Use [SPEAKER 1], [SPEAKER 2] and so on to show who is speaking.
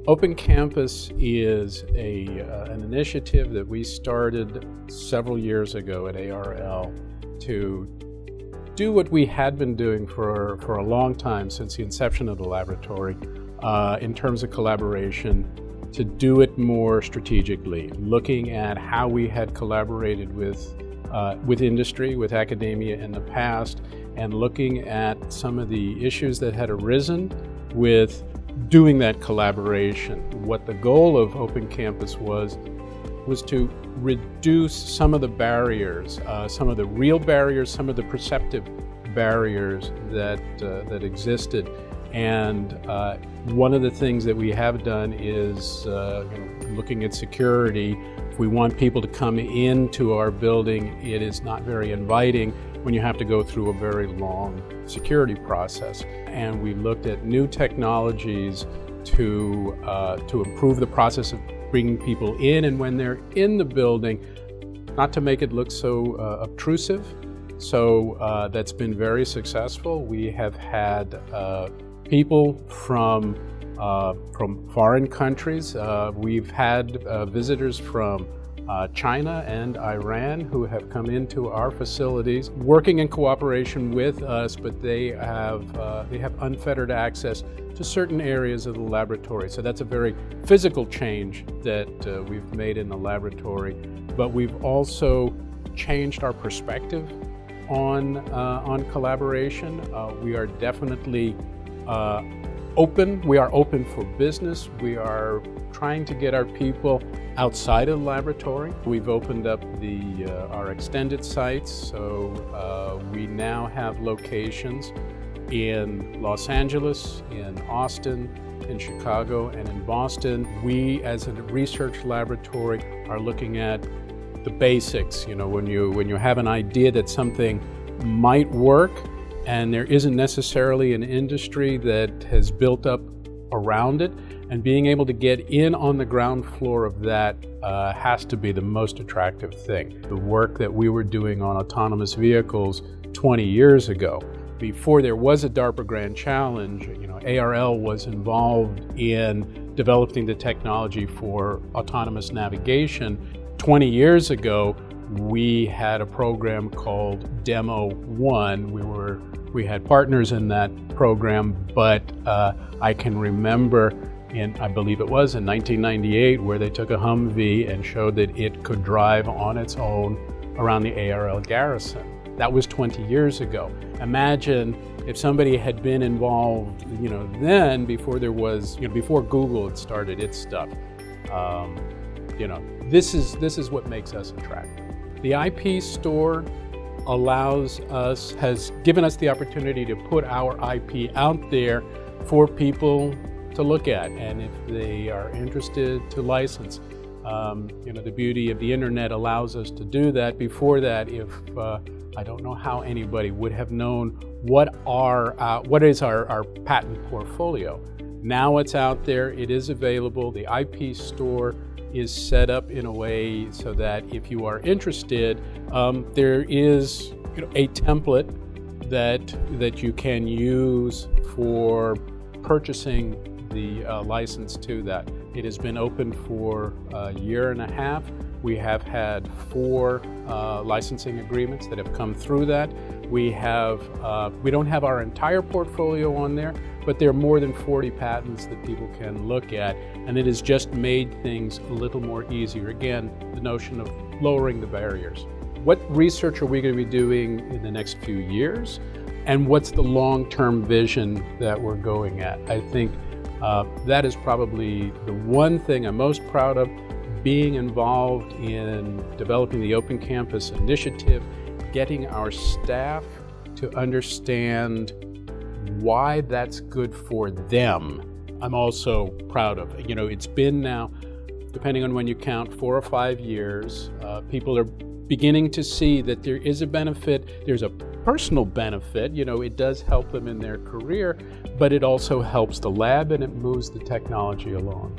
[SPEAKER 1] Open Campus is an initiative that we started several years ago at ARL to do what we had been doing for a long time since the inception of the laboratory in terms of collaboration, to do it more strategically, looking at how we had collaborated with industry, with academia in the past, and looking at some of the issues that had arisen with doing that collaboration. What the goal of Open Campus was to reduce some of the barriers, some of the real barriers, some of the perceptive barriers that existed. And one of the things that we have done is looking at security. If we want people to come into our building, it is not very inviting when you have to go through a very long security process. And we looked at new technologies to improve the process of bringing people in, and when they're in the building, not to make it look so obtrusive. So that's been very successful. We have had people from foreign countries. We've had visitors from China and Iran who have come into our facilities, working in cooperation with us, but they have unfettered access to certain areas of the laboratory. So that's a very physical change that we've made in the laboratory. But we've also changed our perspective on collaboration. We are definitely open. We are open for business. We are trying to get our people outside of the laboratory. We've opened up our extended sites, so we now have locations in Los Angeles, in Austin, in Chicago, and in Boston. We, as a research laboratory, are looking at the basics. You know, when you have an idea that something might work, and there isn't necessarily an industry that has built up around it, and being able to get in on the ground floor of that has to be the most attractive thing. The work that we were doing on autonomous vehicles 20 years ago, before there was a DARPA Grand Challenge, ARL was involved in developing the technology for autonomous navigation. 20 years ago, we had a program called Demo 1. We had partners in that program, but I can remember I believe it was in 1998, where they took a Humvee and showed that it could drive on its own around the ARL garrison. That was 20 years ago. Imagine if somebody had been involved, then before there was, before Google had started its stuff. This is what makes us attractive. The IP store has given us the opportunity to put our IP out there for people to look at, and if they are interested, to license. The beauty of the internet allows us to do that. Before that, I don't know how anybody would have known what is our patent portfolio. Now it's out there, it is available. The IP store is set up in a way so that if you are interested, there is a template that you can use for purchasing the license to that. It has been open for a year and a half. We have had 4 licensing agreements that have come through that. We don't have our entire portfolio on there, but there are more than 40 patents that people can look at, and it has just made things a little more easier. Again, the notion of lowering the barriers. What research are we going to be doing in the next few years, and what's the long-term vision that we're going at? I think that is probably the one thing I'm most proud of, being involved in developing the Open Campus initiative, getting our staff to understand why that's good for them. I'm also proud of it. It's been now, depending on when you count, 4 or 5 years. People are beginning to see that there is a benefit. There's a personal benefit. It does help them in their career, but it also helps the lab and it moves the technology along.